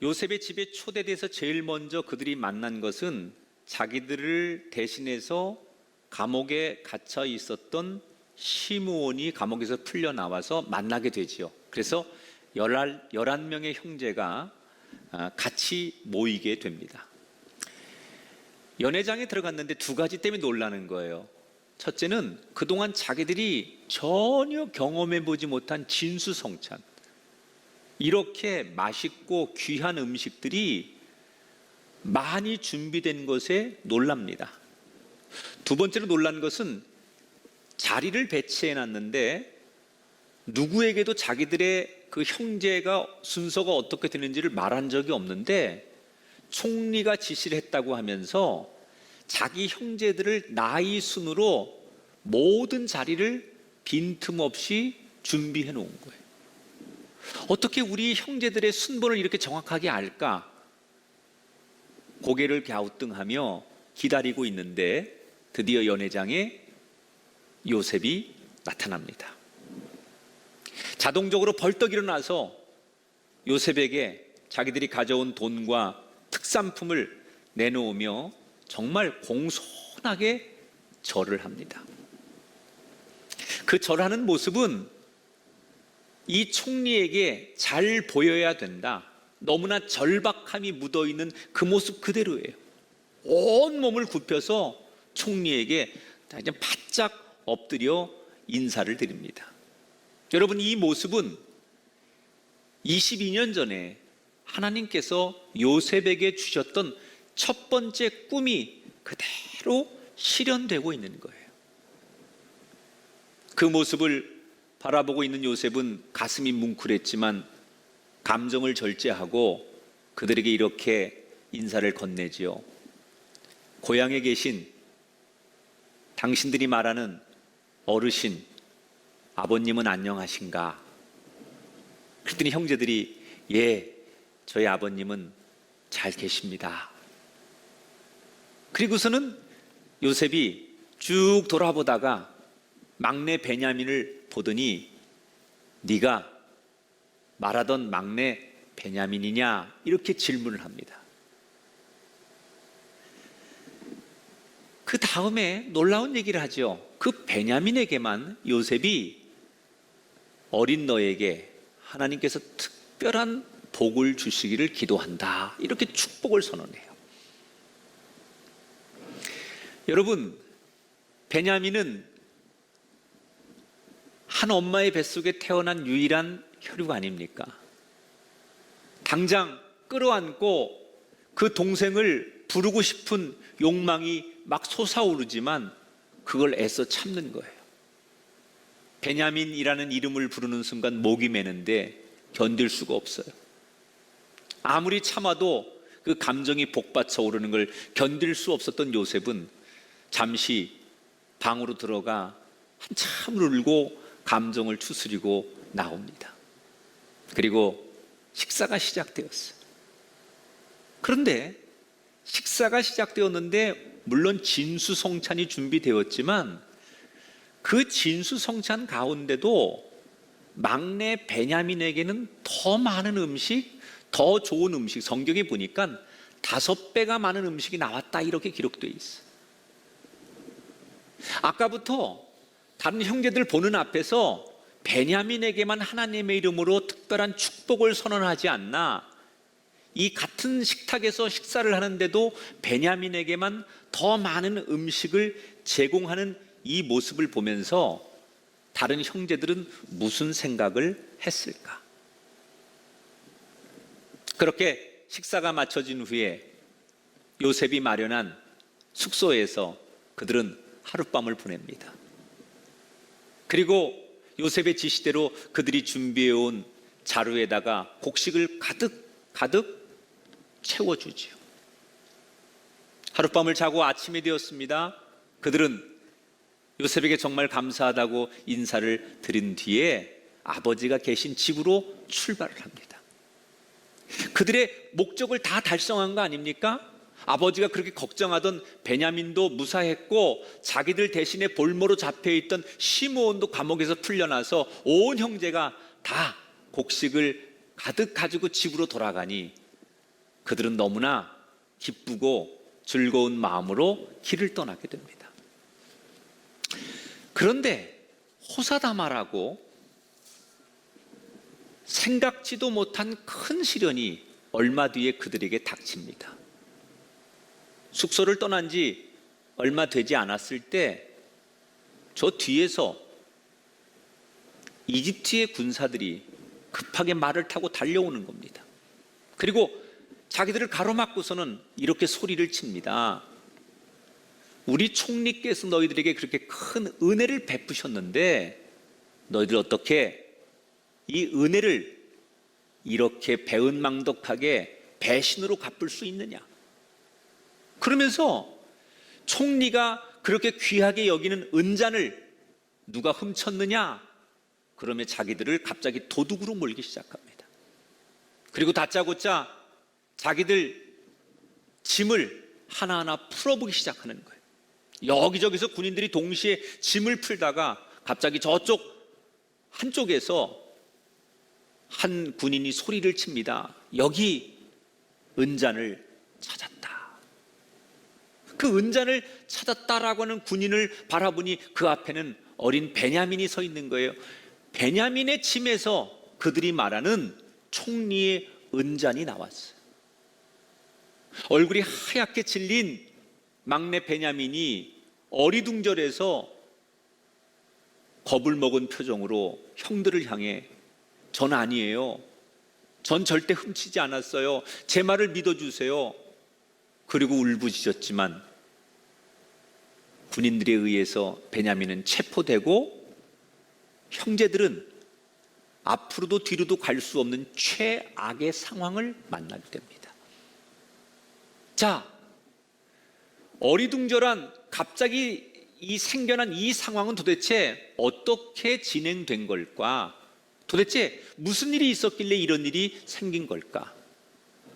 요셉의 집에 초대돼서 제일 먼저 그들이 만난 것은 자기들을 대신해서 감옥에 갇혀 있었던 시므온이 감옥에서 풀려 나와서 만나게 되지요. 그래서 11명의 형제가 같이 모이게 됩니다. 연회장에 들어갔는데 두 가지 때문에 놀라는 거예요. 첫째는 그동안 자기들이 전혀 경험해보지 못한 진수성찬, 이렇게 맛있고 귀한 음식들이 많이 준비된 것에 놀랍니다. 두 번째로 놀란 것은 자리를 배치해놨는데 누구에게도 자기들의 그 형제가 순서가 어떻게 되는지를 말한 적이 없는데 총리가 지시를 했다고 하면서 자기 형제들을 나이 순으로 모든 자리를 빈틈없이 준비해 놓은 거예요. 어떻게 우리 형제들의 순번을 이렇게 정확하게 알까? 고개를 갸우뚱하며 기다리고 있는데 드디어 연회장에 요셉이 나타납니다. 자동적으로 벌떡 일어나서 요셉에게 자기들이 가져온 돈과 특산품을 내놓으며 정말 공손하게 절을 합니다. 그 절하는 모습은 이 총리에게 잘 보여야 된다, 너무나 절박함이 묻어있는 그 모습 그대로예요. 온 몸을 굽혀서 총리에게 바짝 엎드려 인사를 드립니다. 여러분, 이 모습은 22년 전에 하나님께서 요셉에게 주셨던 첫 번째 꿈이 그대로 실현되고 있는 거예요. 그 모습을 바라보고 있는 요셉은 가슴이 뭉클했지만 감정을 절제하고 그들에게 이렇게 인사를 건네지요. 고향에 계신 당신들이 말하는 어르신, 아버님은 안녕하신가? 그랬더니 형제들이 예, 저희 아버님은 잘 계십니다. 그리고서는 요셉이 쭉 돌아보다가 막내 베냐민을 보더니 네가 말하던 막내 베냐민이냐? 이렇게 질문을 합니다. 그 다음에 놀라운 얘기를 하죠. 그 베냐민에게만 요셉이 어린 너에게 하나님께서 특별한 복을 주시기를 기도한다, 이렇게 축복을 선언해요. 여러분, 베냐민은 한 엄마의 뱃속에 태어난 유일한 혈육 아닙니까? 당장 끌어안고 그 동생을 부르고 싶은 욕망이 막 솟아오르지만 그걸 애써 참는 거예요. 베냐민이라는 이름을 부르는 순간 목이 메는데 견딜 수가 없어요. 아무리 참아도 그 감정이 복받쳐 오르는 걸 견딜 수 없었던 요셉은 잠시 방으로 들어가 한참 울고 감정을 추스리고 나옵니다. 그리고 식사가 시작되었어요. 그런데 식사가 시작되었는데 물론 진수성찬이 준비되었지만 그 진수성찬 가운데도 막내 베냐민에게는 더 많은 음식, 더 좋은 음식, 성경에 보니까 5배가 많은 음식이 나왔다, 이렇게 기록되어 있어요. 아까부터 다른 형제들 보는 앞에서 베냐민에게만 하나님의 이름으로 특별한 축복을 선언하지 않나, 이 같은 식탁에서 식사를 하는데도 베냐민에게만 더 많은 음식을 제공하는 이 모습을 보면서 다른 형제들은 무슨 생각을 했을까? 그렇게 식사가 마쳐진 후에 요셉이 마련한 숙소에서 그들은 하룻밤을 보냅니다. 그리고 요셉의 지시대로 그들이 준비해온 자루에다가 곡식을 가득 채워주지요. 하룻밤을 자고 아침이 되었습니다. 그들은 요셉에게 정말 감사하다고 인사를 드린 뒤에 아버지가 계신 집으로 출발을 합니다. 그들의 목적을 다 달성한 거 아닙니까? 아버지가 그렇게 걱정하던 베냐민도 무사했고 자기들 대신에 볼모로 잡혀있던 시므온도 감옥에서 풀려나서 온 형제가 다 곡식을 가득 가지고 집으로 돌아가니 그들은 너무나 기쁘고 즐거운 마음으로 길을 떠나게 됩니다. 그런데 호사다마라고 생각지도 못한 큰 시련이 얼마 뒤에 그들에게 닥칩니다. 숙소를 떠난 지 얼마 되지 않았을 때 저 뒤에서 이집트의 군사들이 급하게 말을 타고 달려오는 겁니다. 그리고 자기들을 가로막고서는 이렇게 소리를 칩니다. 우리 총리께서 너희들에게 그렇게 큰 은혜를 베푸셨는데 너희들 어떻게 이 은혜를 이렇게 배은망덕하게 배신으로 갚을 수 있느냐? 그러면서 총리가 그렇게 귀하게 여기는 은잔을 누가 훔쳤느냐? 그러면 자기들을 갑자기 도둑으로 몰기 시작합니다. 그리고 다짜고짜 자기들 짐을 하나하나 풀어보기 시작하는 거예요. 여기저기서 군인들이 동시에 짐을 풀다가 갑자기 저쪽 한쪽에서 한 군인이 소리를 칩니다. 여기 은잔을 찾았다. 그 은잔을 찾았다라고 하는 군인을 바라보니 그 앞에는 어린 베냐민이 서 있는 거예요. 베냐민의 짐에서 그들이 말하는 총리의 은잔이 나왔어요. 얼굴이 하얗게 질린 막내 베냐민이 어리둥절해서 겁을 먹은 표정으로 형들을 향해 전 아니에요. 전 절대 훔치지 않았어요. 제 말을 믿어주세요. 그리고 울부짖었지만 군인들에 의해서 베냐민은 체포되고 형제들은 앞으로도 뒤로도 갈 수 없는 최악의 상황을 만나게 됩니다. 자, 어리둥절한 갑자기 생겨난 이 상황은 도대체 어떻게 진행된 걸까? 도대체 무슨 일이 있었길래 이런 일이 생긴 걸까?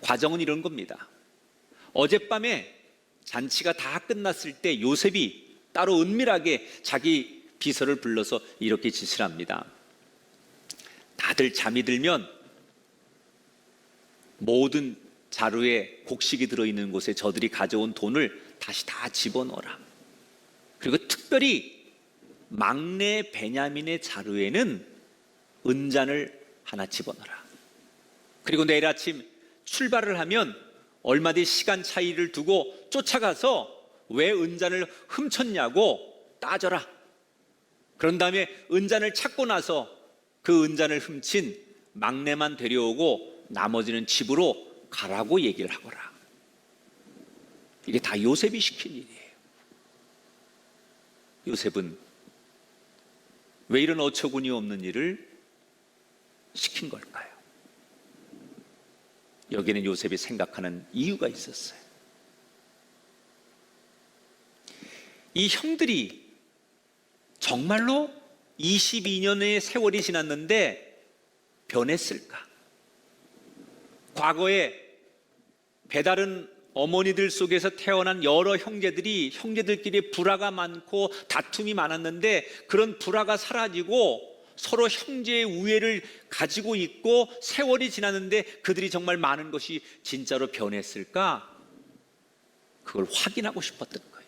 과정은 이런 겁니다. 어젯밤에 잔치가 다 끝났을 때 요셉이 따로 은밀하게 자기 비서를 불러서 이렇게 지시를 합니다. 다들 잠이 들면 모든 자루에 곡식이 들어있는 곳에 저들이 가져온 돈을 다시 다 집어넣어라. 그리고 특별히 막내 베냐민의 자루에는 은잔을 하나 집어넣어라. 그리고 내일 아침 출발을 하면 얼마 뒤 시간 차이를 두고 쫓아가서 왜 은잔을 훔쳤냐고 따져라. 그런 다음에 은잔을 찾고 나서 그 은잔을 훔친 막내만 데려오고 나머지는 집으로 가라고 얘기를 하거라. 이게 다 요셉이 시킨 일이에요. 요셉은 왜 이런 어처구니 없는 일을 시킨 걸까요? 여기는 요셉이 생각하는 이유가 있었어요. 이 형들이 정말로 22년의 세월이 지났는데 변했을까? 과거에 배다른 어머니들 속에서 태어난 여러 형제들끼리 불화가 많고 다툼이 많았는데 그런 불화가 사라지고 서로 형제의 우애를 가지고 있고 세월이 지났는데 그들이 정말 많은 것이 진짜로 변했을까? 그걸 확인하고 싶었던 거예요.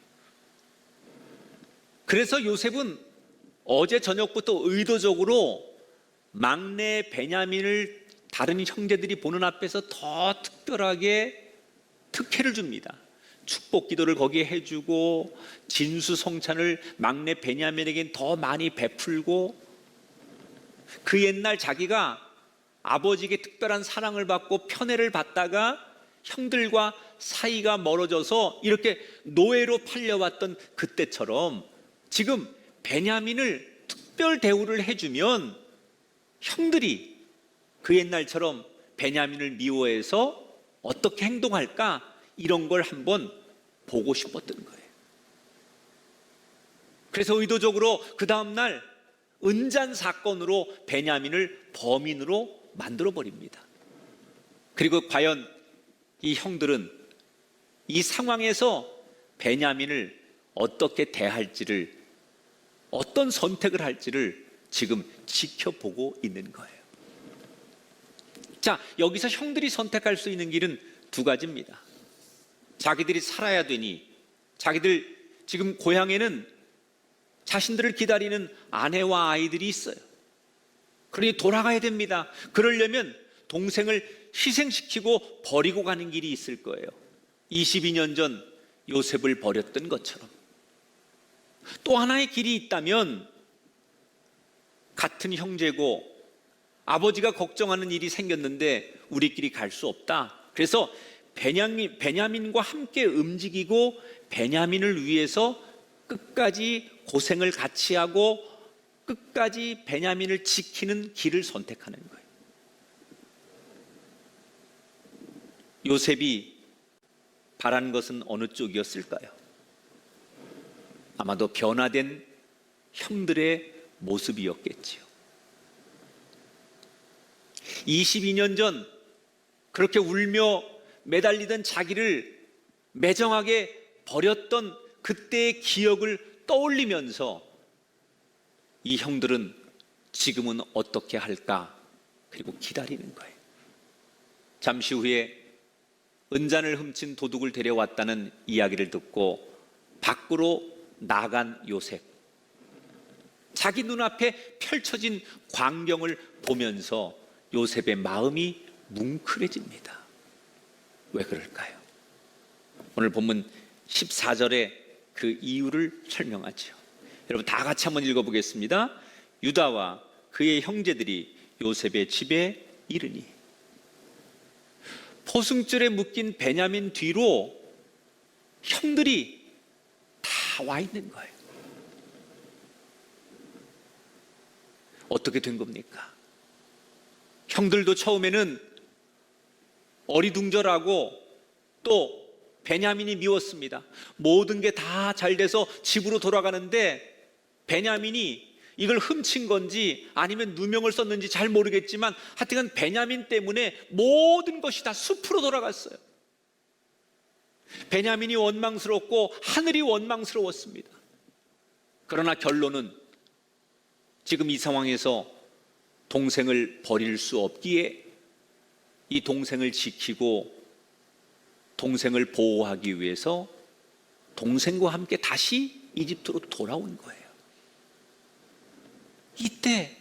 그래서 요셉은 어제 저녁부터 의도적으로 막내 베냐민을 다른 형제들이 보는 앞에서 더 특별하게 특혜를 줍니다. 축복 기도를 거기에 해주고 진수성찬을 막내 베냐민에겐 더 많이 베풀고 그 옛날 자기가 아버지에게 특별한 사랑을 받고 편애를 받다가 형들과 사이가 멀어져서 이렇게 노예로 팔려왔던 그때처럼 지금 베냐민을 특별 대우를 해주면 형들이 그 옛날처럼 베냐민을 미워해서 어떻게 행동할까? 이런 걸 한번 보고 싶었던 거예요. 그래서 의도적으로 그 다음날 은잔 사건으로 베냐민을 범인으로 만들어버립니다. 그리고 과연 이 형들은 이 상황에서 베냐민을 어떻게 대할지를, 어떤 선택을 할지를 지금 지켜보고 있는 거예요. 자, 여기서 형들이 선택할 수 있는 길은 두 가지입니다. 자기들이 살아야 되니, 자기들 지금 고향에는 자신들을 기다리는 아내와 아이들이 있어요. 그러니 돌아가야 됩니다. 그러려면 동생을 희생시키고 버리고 가는 길이 있을 거예요. 22년 전 요셉을 버렸던 것처럼. 또 하나의 길이 있다면, 같은 형제고 아버지가 걱정하는 일이 생겼는데 우리끼리 갈 수 없다. 그래서 베냐민과 함께 움직이고 베냐민을 위해서 끝까지 고생을 같이 하고 끝까지 베냐민을 지키는 길을 선택하는 거예요. 요셉이 바란 것은 어느 쪽이었을까요? 아마도 변화된 형들의 모습이었겠지요. 22년 전 그렇게 울며 매달리던 자기를 매정하게 버렸던 그때의 기억을 떠올리면서 이 형들은 지금은 어떻게 할까? 그리고 기다리는 거예요. 잠시 후에 은잔을 훔친 도둑을 데려왔다는 이야기를 듣고 밖으로 나간 요셉. 자기 눈앞에 펼쳐진 광경을 보면서 요셉의 마음이 뭉클해집니다. 왜 그럴까요? 오늘 본문 14절에 그 이유를 설명하죠. 여러분 다 같이 한번 읽어보겠습니다. 유다와 그의 형제들이 요셉의 집에 이르니, 포승줄에 묶인 베냐민 뒤로 형들이 다 와 있는 거예요. 어떻게 된 겁니까? 형들도 처음에는 어리둥절하고 또 베냐민이 미웠습니다. 모든 게 다 잘 돼서 집으로 돌아가는데 베냐민이 이걸 훔친 건지 아니면 누명을 썼는지 잘 모르겠지만 하여튼 베냐민 때문에 모든 것이 다 숲으로 돌아갔어요. 베냐민이 원망스럽고 하늘이 원망스러웠습니다. 그러나 결론은 지금 이 상황에서 동생을 버릴 수 없기에 이 동생을 지키고 동생을 보호하기 위해서 동생과 함께 다시 이집트로 돌아온 거예요. 이때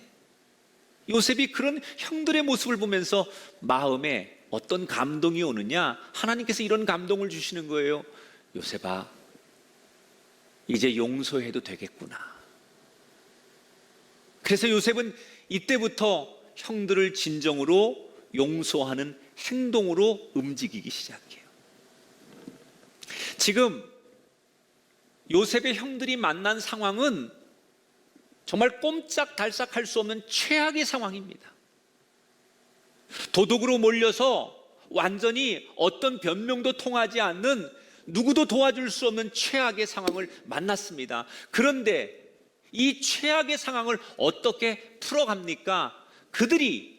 요셉이 그런 형들의 모습을 보면서 마음에 어떤 감동이 오느냐? 하나님께서 이런 감동을 주시는 거예요. 요셉아, 이제 용서해도 되겠구나. 그래서 요셉은 이때부터 형들을 진정으로 용서하는 행동으로 움직이기 시작해요. 지금 요셉의 형들이 만난 상황은 정말 꼼짝달싹 할 수 없는 최악의 상황입니다. 도둑으로 몰려서 완전히 어떤 변명도 통하지 않는, 누구도 도와줄 수 없는 최악의 상황을 만났습니다. 그런데 이 최악의 상황을 어떻게 풀어갑니까? 그들이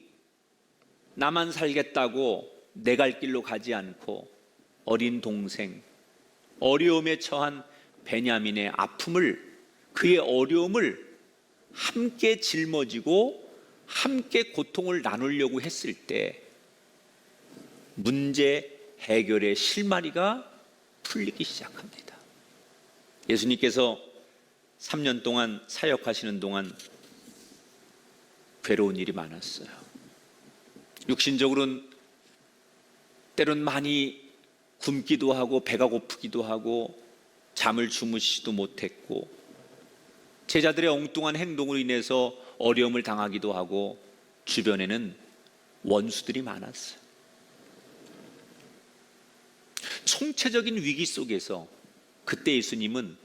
나만 살겠다고 내 갈 길로 가지 않고 어린 동생, 어려움에 처한 베냐민의 아픔을, 그의 어려움을 함께 짊어지고 함께 고통을 나누려고 했을 때 문제 해결의 실마리가 풀리기 시작합니다. 예수님께서 3년 동안 사역하시는 동안 괴로운 일이 많았어요. 육신적으로는 때론 많이 굶기도 하고 배가 고프기도 하고 잠을 주무시지도 못했고 제자들의 엉뚱한 행동으로 인해서 어려움을 당하기도 하고 주변에는 원수들이 많았어요. 총체적인 위기 속에서 그때 예수님은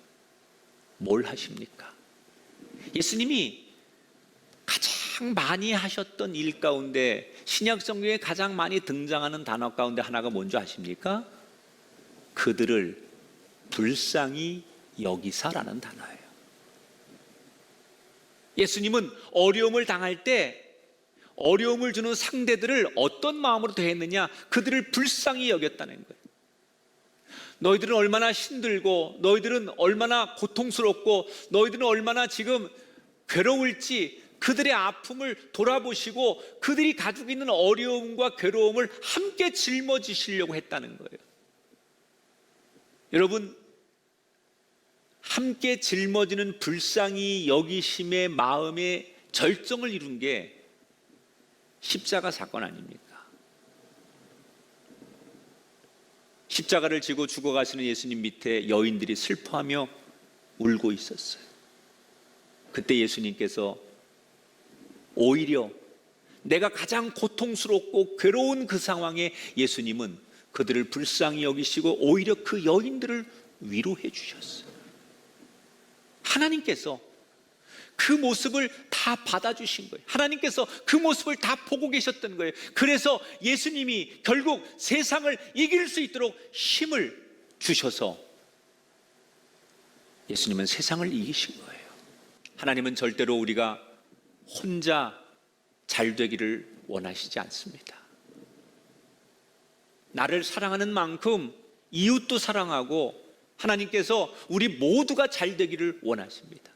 뭘 하십니까? 예수님이 가장 많이 하셨던 일 가운데, 신약 성경에 가장 많이 등장하는 단어 가운데 하나가 뭔지 아십니까? 그들을 불쌍히 여기사라는 단어예요. 예수님은 어려움을 당할 때 어려움을 주는 상대들을 어떤 마음으로 대했느냐? 그들을 불쌍히 여겼다는 거예요. 너희들은 얼마나 힘들고 너희들은 얼마나 고통스럽고 너희들은 얼마나 지금 괴로울지 그들의 아픔을 돌아보시고 그들이 가지고 있는 어려움과 괴로움을 함께 짊어지시려고 했다는 거예요. 여러분, 함께 짊어지는 불쌍히 여기심의 마음의 절정을 이룬 게 십자가 사건 아닙니까? 십자가를 지고 죽어가시는 예수님 밑에 여인들이 슬퍼하며 울고 있었어요. 그때 예수님께서 오히려 내가 가장 고통스럽고 괴로운 그 상황에 예수님은 그들을 불쌍히 여기시고 오히려 그 여인들을 위로해 주셨어요. 하나님께서 그 모습을 다 받아주신 거예요. 하나님께서 그 모습을 다 보고 계셨던 거예요. 그래서 예수님이 결국 세상을 이길 수 있도록 힘을 주셔서 예수님은 세상을 이기신 거예요. 하나님은 절대로 우리가 혼자 잘 되기를 원하시지 않습니다. 나를 사랑하는 만큼 이웃도 사랑하고 하나님께서 우리 모두가 잘 되기를 원하십니다.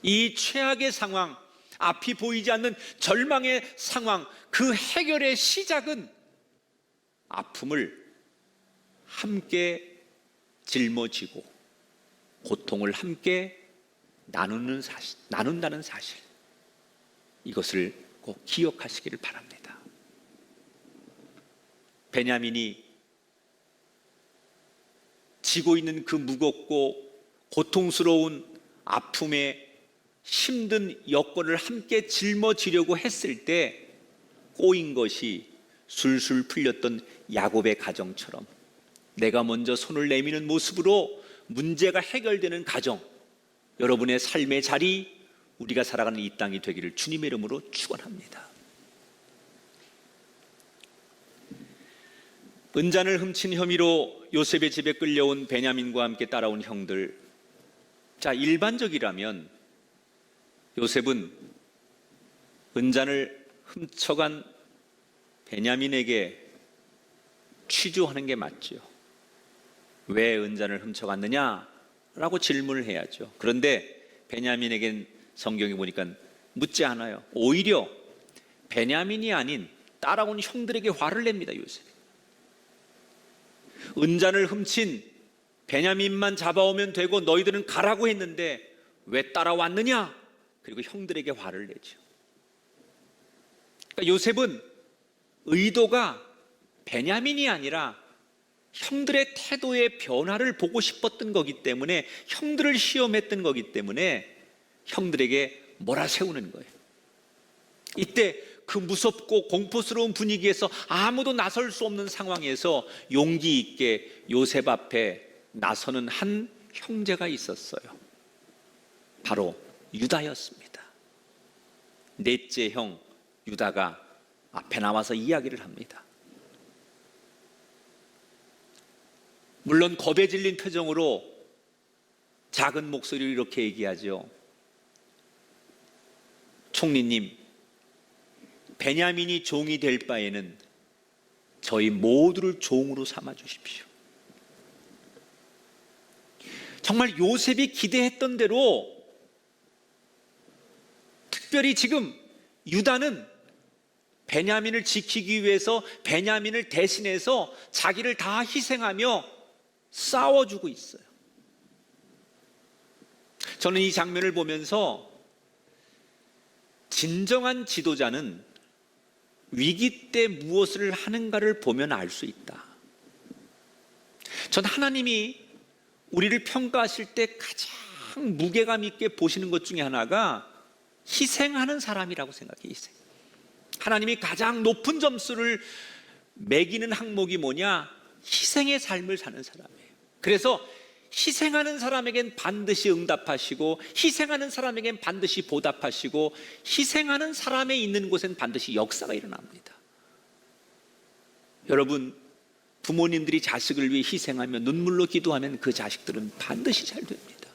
이 최악의 상황, 앞이 보이지 않는 절망의 상황, 그 해결의 시작은 아픔을 함께 짊어지고 고통을 함께 나눈다는 사실, 이것을 꼭 기억하시기를 바랍니다. 베냐민이 지고 있는 그 무겁고 고통스러운 아픔의 힘든 여건을 함께 짊어지려고 했을 때 꼬인 것이 술술 풀렸던 야곱의 가정처럼 내가 먼저 손을 내미는 모습으로 문제가 해결되는 가정, 여러분의 삶의 자리, 우리가 살아가는 이 땅이 되기를 주님의 이름으로 축원합니다. 은잔을 훔친 혐의로 요셉의 집에 끌려온 베냐민과 함께 따라온 형들, 자, 일반적이라면 요셉은 은잔을 훔쳐간 베냐민에게 취조하는 게 맞죠. 왜 은잔을 훔쳐갔느냐? 라고 질문을 해야죠. 그런데 베냐민에겐 성경에 보니까 묻지 않아요. 오히려 베냐민이 아닌 따라온 형들에게 화를 냅니다, 요셉이. 은잔을 훔친 베냐민만 잡아오면 되고 너희들은 가라고 했는데 왜 따라왔느냐? 그리고 형들에게 화를 내죠. 그러니까 요셉은 의도가 베냐민이 아니라 형들의 태도의 변화를 보고 싶었던 거기 때문에, 형들을 시험했던 거기 때문에 형들에게 몰아세우는 거예요. 이때 그 무섭고 공포스러운 분위기에서 아무도 나설 수 없는 상황에서 용기 있게 요셉 앞에 나서는 한 형제가 있었어요. 바로 유다였습니다. 넷째 형 유다가 앞에 나와서 이야기를 합니다. 물론 겁에 질린 표정으로 작은 목소리로 이렇게 얘기하죠. 총리님, 베냐민이 종이 될 바에는 저희 모두를 종으로 삼아 주십시오. 정말 요셉이 기대했던 대로 특별히 지금 유다는 베냐민을 지키기 위해서 베냐민을 대신해서 자기를 다 희생하며 싸워주고 있어요. 저는 이 장면을 보면서 진정한 지도자는 위기 때 무엇을 하는가를 보면 알 수 있다. 전 하나님이 우리를 평가하실 때 가장 무게감 있게 보시는 것 중에 하나가 희생하는 사람이라고 생각해요. 희생. 하나님이 가장 높은 점수를 매기는 항목이 뭐냐? 희생의 삶을 사는 사람이에요. 그래서 희생하는 사람에겐 반드시 응답하시고, 희생하는 사람에겐 반드시 보답하시고, 희생하는 사람의 있는 곳엔 반드시 역사가 일어납니다. 여러분, 부모님들이 자식을 위해 희생하며 눈물로 기도하면 그 자식들은 반드시 잘 됩니다.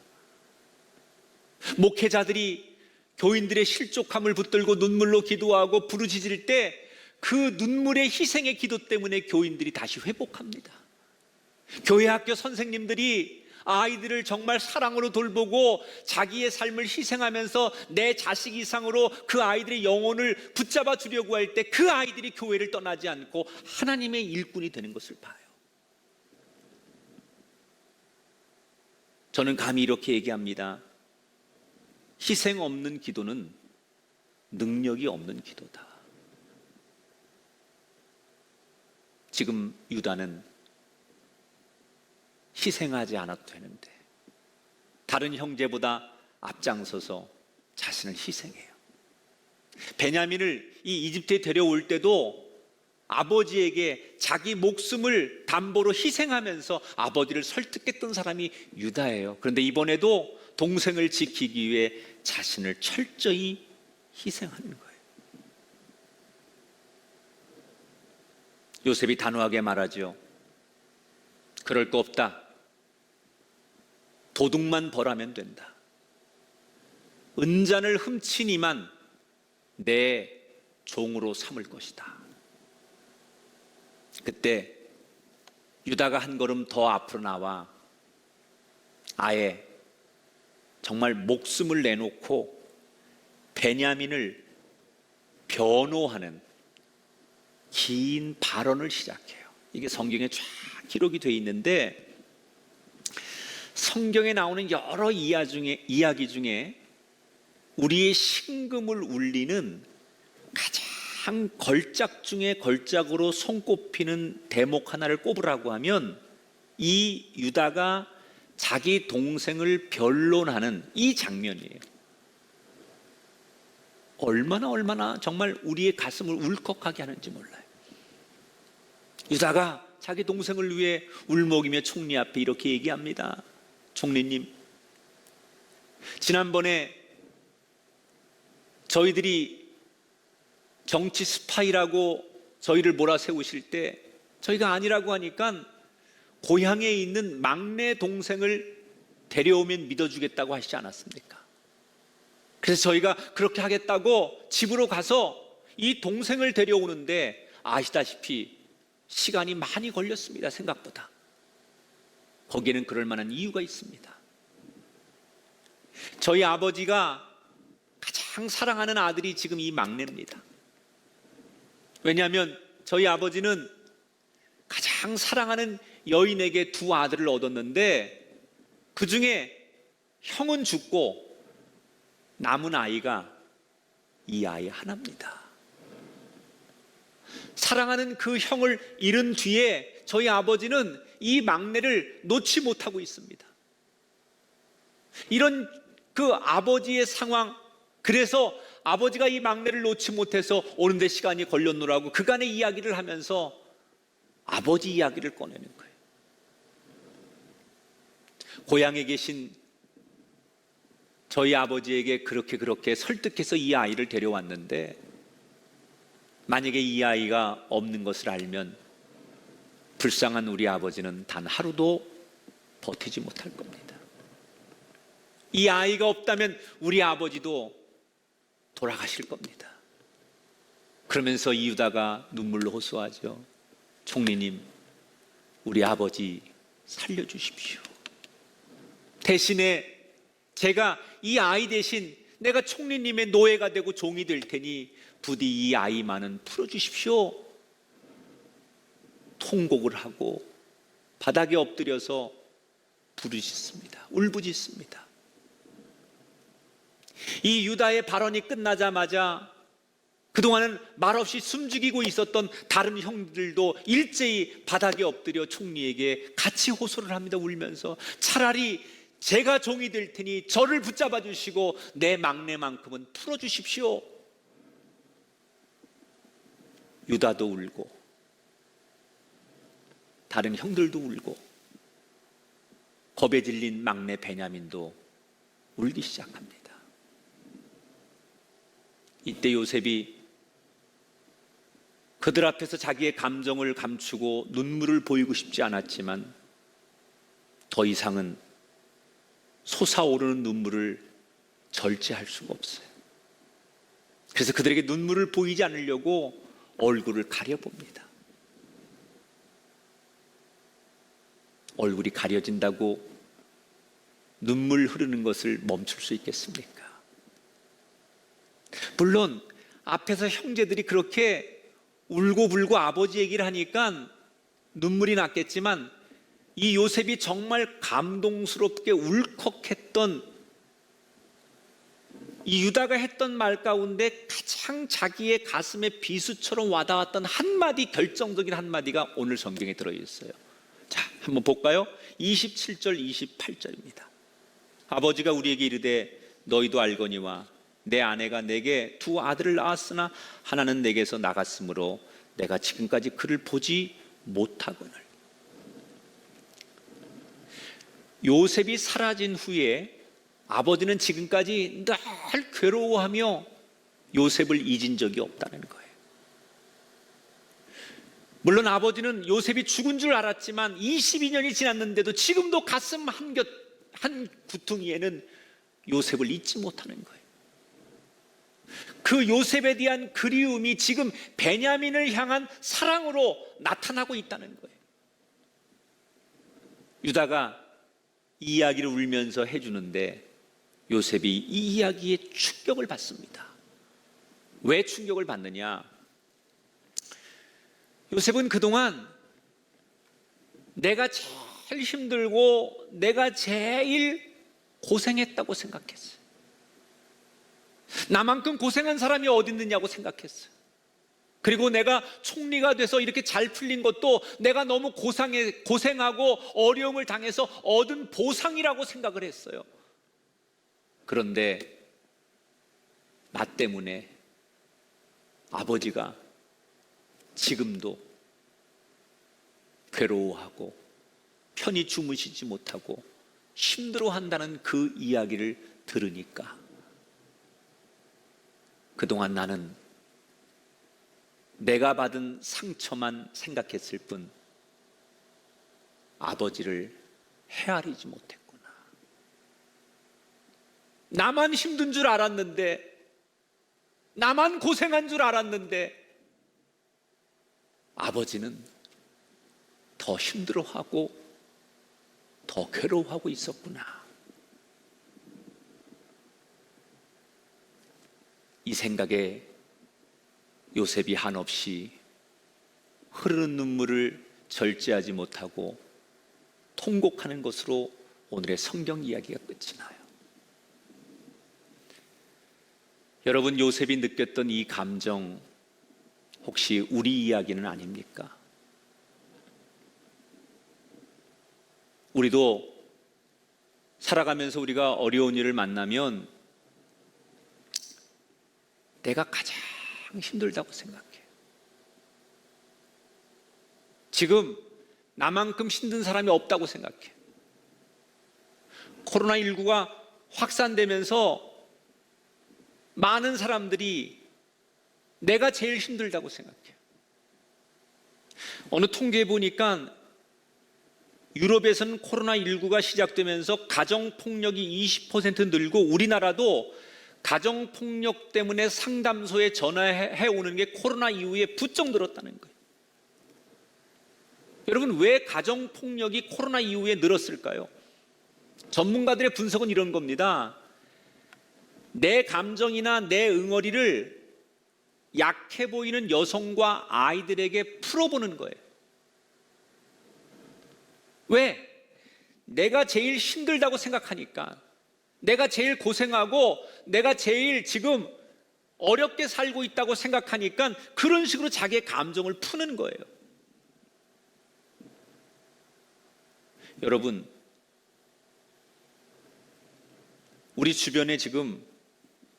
목회자들이 교인들의 실족함을 붙들고 눈물로 기도하고 부르짖을 때 그 눈물의 희생의 기도 때문에 교인들이 다시 회복합니다. 교회 학교 선생님들이 아이들을 정말 사랑으로 돌보고 자기의 삶을 희생하면서 내 자식 이상으로 그 아이들의 영혼을 붙잡아 주려고 할 때 그 아이들이 교회를 떠나지 않고 하나님의 일꾼이 되는 것을 봐요. 저는 감히 이렇게 얘기합니다. 희생 없는 기도는 능력이 없는 기도다. 지금 유다는 희생하지 않아도 되는데 다른 형제보다 앞장서서 자신을 희생해요. 베냐민을 이 이집트에 데려올 때도 아버지에게 자기 목숨을 담보로 희생하면서 아버지를 설득했던 사람이 유다예요. 그런데 이번에도 동생을 지키기 위해 자신을 철저히 희생하는 거예요. 요셉이 단호하게 말하죠. 그럴 거 없다. 도둑만 벌하면 된다. 은잔을 훔치니만 내 종으로 삼을 것이다. 그때 유다가 한 걸음 더 앞으로 나와 아예 정말 목숨을 내놓고 베냐민을 변호하는 긴 발언을 시작해요. 이게 성경에 쫙 기록이 되어 있는데 성경에 나오는 여러 이야기 중에 우리의 심금을 울리는 가장 걸작 중에 걸작으로 손꼽히는 대목 하나를 꼽으라고 하면 이 유다가 자기 동생을 변론하는 이 장면이에요. 얼마나 정말 우리의 가슴을 울컥하게 하는지 몰라요. 유다가 자기 동생을 위해 울먹이며 총리 앞에 이렇게 얘기합니다. 총리님, 지난번에 저희들이 정치 스파이라고 저희를 몰아세우실 때 저희가 아니라고 하니까 고향에 있는 막내 동생을 데려오면 믿어주겠다고 하시지 않았습니까? 그래서 저희가 그렇게 하겠다고 집으로 가서 이 동생을 데려오는데 아시다시피 시간이 많이 걸렸습니다. 생각보다. 거기에는 그럴 만한 이유가 있습니다. 저희 아버지가 가장 사랑하는 아들이 지금 이 막내입니다. 왜냐하면 저희 아버지는 가장 사랑하는 여인에게 두 아들을 얻었는데 그 중에 형은 죽고 남은 아이가 이 아이 하나입니다. 사랑하는 그 형을 잃은 뒤에 저희 아버지는 이 막내를 놓지 못하고 있습니다. 이런 그 아버지의 상황, 그래서 아버지가 이 막내를 놓지 못해서 오는데 시간이 걸렸노라고 그간의 이야기를 하면서 아버지 이야기를 꺼내는 거예요. 고향에 계신 저희 아버지에게 그렇게 설득해서 이 아이를 데려왔는데 만약에 이 아이가 없는 것을 알면 불쌍한 우리 아버지는 단 하루도 버티지 못할 겁니다. 이 아이가 없다면 우리 아버지도 돌아가실 겁니다. 그러면서 이 유다가 눈물로 호소하죠. 총리님, 우리 아버지 살려주십시오. 대신에 제가 이 아이 대신 내가 총리님의 노예가 되고 종이 될 테니 부디 이 아이만은 풀어주십시오. 통곡을 하고 바닥에 엎드려서 부르짖습니다. 울부짖습니다. 이 유다의 발언이 끝나자마자 그동안은 말없이 숨죽이고 있었던 다른 형들도 일제히 바닥에 엎드려 총리에게 같이 호소를 합니다. 울면서 차라리 제가 종이 될 테니 저를 붙잡아 주시고 내 막내만큼은 풀어주십시오. 유다도 울고 다른 형들도 울고 겁에 질린 막내 베냐민도 울기 시작합니다. 이때 요셉이 그들 앞에서 자기의 감정을 감추고 눈물을 보이고 싶지 않았지만 더 이상은 솟아오르는 눈물을 절제할 수가 없어요. 그래서 그들에게 눈물을 보이지 않으려고 얼굴을 가려봅니다. 얼굴이 가려진다고 눈물 흐르는 것을 멈출 수 있겠습니까? 물론 앞에서 형제들이 그렇게 울고불고 아버지 얘기를 하니까 눈물이 났겠지만, 이 요셉이 정말 감동스럽게 울컥했던, 이 유다가 했던 말 가운데 가장 자기의 가슴에 비수처럼 와닿았던 한마디, 결정적인 한마디가 오늘 성경에 들어있어요. 자, 한번 볼까요? 27절 28절입니다. 아버지가 우리에게 이르되 너희도 알거니와 내 아내가 내게 두 아들을 낳았으나 하나는 내게서 나갔으므로 내가 지금까지 그를 보지 못하거늘. 요셉이 사라진 후에 아버지는 지금까지 늘 괴로워하며 요셉을 잊은 적이 없다는 거예요. 물론 아버지는 요셉이 죽은 줄 알았지만 22년이 지났는데도 지금도 가슴 한 구퉁이에는 요셉을 잊지 못하는 거예요. 그 요셉에 대한 그리움이 지금 베냐민을 향한 사랑으로 나타나고 있다는 거예요. 유다가 이 이야기를 울면서 해주는데 요셉이 이 이야기에 충격을 받습니다. 왜 충격을 받느냐? 요셉은 그동안 내가 제일 힘들고 내가 제일 고생했다고 생각했어요. 나만큼 고생한 사람이 어디 있느냐고 생각했어요. 그리고 내가 총리가 돼서 이렇게 잘 풀린 것도 내가 너무 고생하고 어려움을 당해서 얻은 보상이라고 생각을 했어요. 그런데 나 때문에 아버지가 지금도 괴로워하고 편히 주무시지 못하고 힘들어한다는 그 이야기를 들으니까 그동안 나는 내가 받은 상처만 생각했을 뿐 아버지를 헤아리지 못했구나. 나만 힘든 줄 알았는데, 나만 고생한 줄 알았는데 아버지는 더 힘들어하고 더 괴로워하고 있었구나. 이 생각에 요셉이 한없이 흐르는 눈물을 절제하지 못하고 통곡하는 것으로 오늘의 성경 이야기가 끝이 나요. 여러분, 요셉이 느꼈던 이 감정 혹시 우리 이야기는 아닙니까? 우리도 살아가면서 우리가 어려운 일을 만나면 내가 가장 힘들다고 생각해. 지금 나만큼 힘든 사람이 없다고 생각해. 코로나19가 확산되면서 많은 사람들이 내가 제일 힘들다고 생각해. 어느 통계에 보니까 유럽에서는 코로나19가 시작되면서 가정폭력이 20% 늘고 우리나라도 가정폭력 때문에 상담소에 전화해 오는 게 코로나 이후에 부쩍 늘었다는 거예요. 여러분, 왜 가정폭력이 코로나 이후에 늘었을까요? 전문가들의 분석은 이런 겁니다. 내 감정이나 내 응어리를 약해 보이는 여성과 아이들에게 풀어보는 거예요. 왜? 내가 제일 힘들다고 생각하니까, 내가 제일 고생하고 내가 제일 지금 어렵게 살고 있다고 생각하니까 그런 식으로 자기의 감정을 푸는 거예요. 여러분, 우리 주변에 지금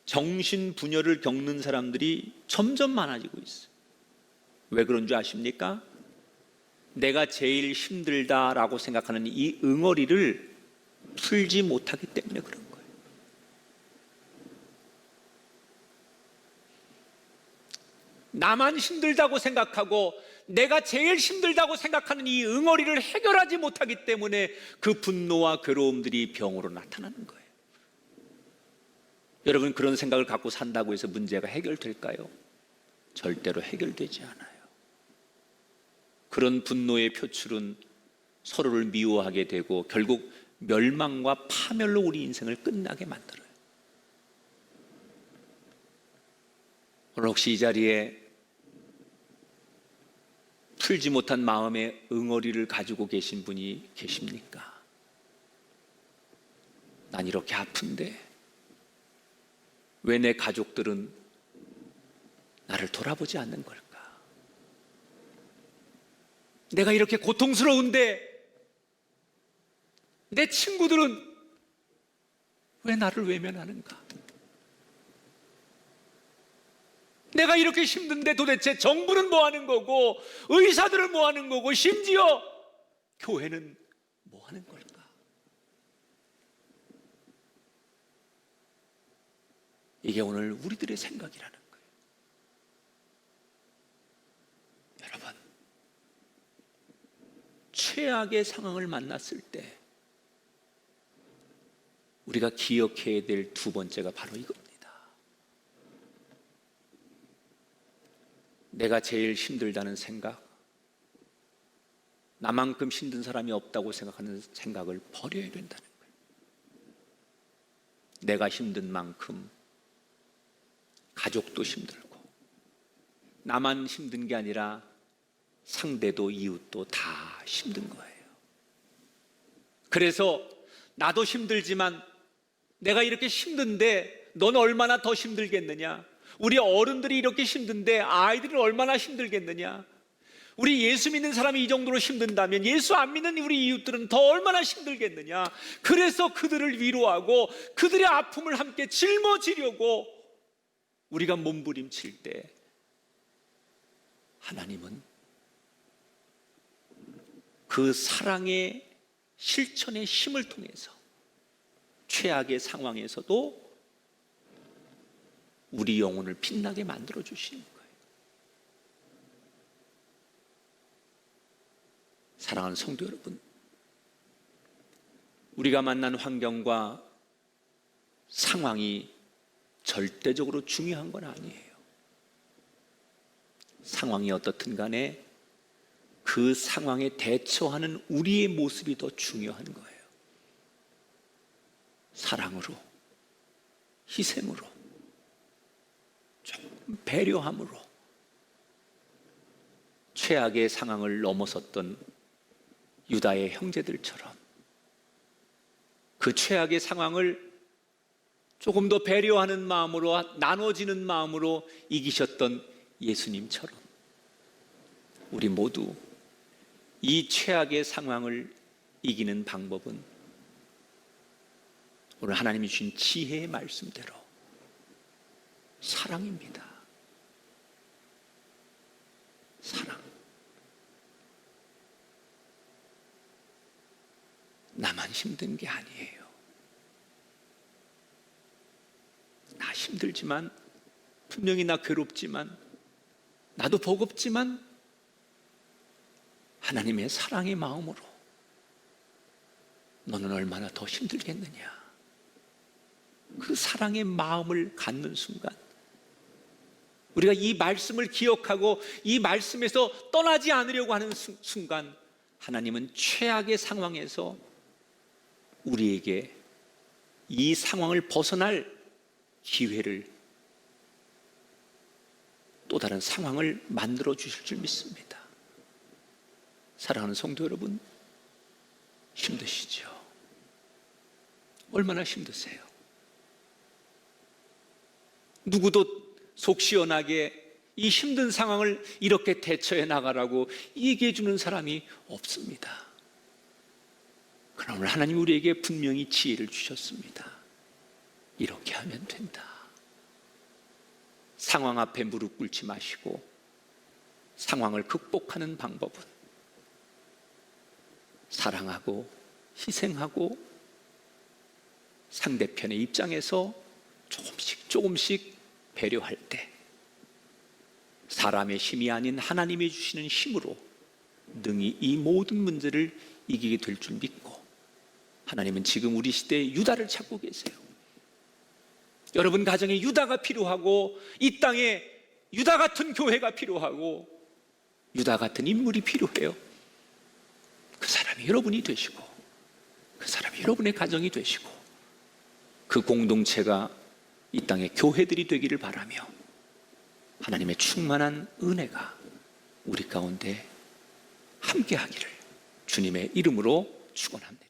정신분열을 겪는 사람들이 점점 많아지고 있어요. 왜 그런 줄 아십니까? 내가 제일 힘들다라고 생각하는 이 응어리를 풀지 못하기 때문에 그런 거예요. 나만 힘들다고 생각하고 내가 제일 힘들다고 생각하는 이 응어리를 해결하지 못하기 때문에 그 분노와 괴로움들이 병으로 나타나는 거예요. 여러분, 그런 생각을 갖고 산다고 해서 문제가 해결될까요? 절대로 해결되지 않아요. 그런 분노의 표출은 서로를 미워하게 되고 결국 멸망과 파멸로 우리 인생을 끝나게 만들어요. 오늘 혹시 이 자리에 풀지 못한 마음의 응어리를 가지고 계신 분이 계십니까? 난 이렇게 아픈데 왜 내 가족들은 나를 돌아보지 않는 걸까? 내가 이렇게 고통스러운데 내 친구들은 왜 나를 외면하는가? 내가 이렇게 힘든데 도대체 정부는 뭐 하는 거고, 의사들은 뭐 하는 거고, 심지어 교회는 뭐 하는 걸까? 이게 오늘 우리들의 생각이라는 거예요. 여러분, 최악의 상황을 만났을 때 우리가 기억해야 될 두 번째가 바로 이겁니다. 내가 제일 힘들다는 생각, 나만큼 힘든 사람이 없다고 생각하는 생각을 버려야 된다는 거예요. 내가 힘든 만큼 가족도 힘들고, 나만 힘든 게 아니라 상대도 이웃도 다 힘든 거예요. 그래서 나도 힘들지만 내가 이렇게 힘든데 넌 얼마나 더 힘들겠느냐? 우리 어른들이 이렇게 힘든데 아이들은 얼마나 힘들겠느냐? 우리 예수 믿는 사람이 이 정도로 힘든다면 예수 안 믿는 우리 이웃들은 더 얼마나 힘들겠느냐? 그래서 그들을 위로하고 그들의 아픔을 함께 짊어지려고 우리가 몸부림칠 때 하나님은 그 사랑의 실천의 힘을 통해서 최악의 상황에서도 우리 영혼을 빛나게 만들어 주시는 거예요. 사랑하는 성도 여러분, 우리가 만난 환경과 상황이 절대적으로 중요한 건 아니에요. 상황이 어떻든 간에 그 상황에 대처하는 우리의 모습이 더 중요한 거예요. 사랑으로, 희생으로, 좀 배려함으로 최악의 상황을 넘어섰던 유다의 형제들처럼 그 최악의 상황을 조금 더 배려하는 마음으로, 나눠지는 마음으로 이기셨던 예수님처럼 우리 모두 이 최악의 상황을 이기는 방법은 오늘 하나님이 주신 지혜의 말씀대로 사랑입니다. 사랑. 나만 힘든 게 아니에요. 나 힘들지만, 분명히 나 괴롭지만, 나도 버겁지만 하나님의 사랑의 마음으로 너는 얼마나 더 힘들겠느냐. 그 사랑의 마음을 갖는 순간 우리가 이 말씀을 기억하고 이 말씀에서 떠나지 않으려고 하는 순간 하나님은 최악의 상황에서 우리에게 이 상황을 벗어날 기회를, 또 다른 상황을 만들어 주실 줄 믿습니다. 사랑하는 성도 여러분, 힘드시죠? 얼마나 힘드세요? 누구도 속 시원하게 이 힘든 상황을 이렇게 대처해 나가라고 얘기해 주는 사람이 없습니다. 그러나 오늘 하나님 우리에게 분명히 지혜를 주셨습니다. 이렇게 하면 된다. 상황 앞에 무릎 꿇지 마시고 상황을 극복하는 방법은 사랑하고 희생하고 상대편의 입장에서 조금씩 배려할 때 사람의 힘이 아닌 하나님이 주시는 힘으로 능히 이 모든 문제를 이기게 될 줄 믿고, 하나님은 지금 우리 시대에 유다를 찾고 계세요. 여러분 가정에 유다가 필요하고 이 땅에 유다 같은 교회가 필요하고 유다 같은 인물이 필요해요. 그 사람이 여러분이 되시고 그 사람이 여러분의 가정이 되시고 그 공동체가 이 땅의 교회들이 되기를 바라며 하나님의 충만한 은혜가 우리 가운데 함께하기를 주님의 이름으로 축원합니다.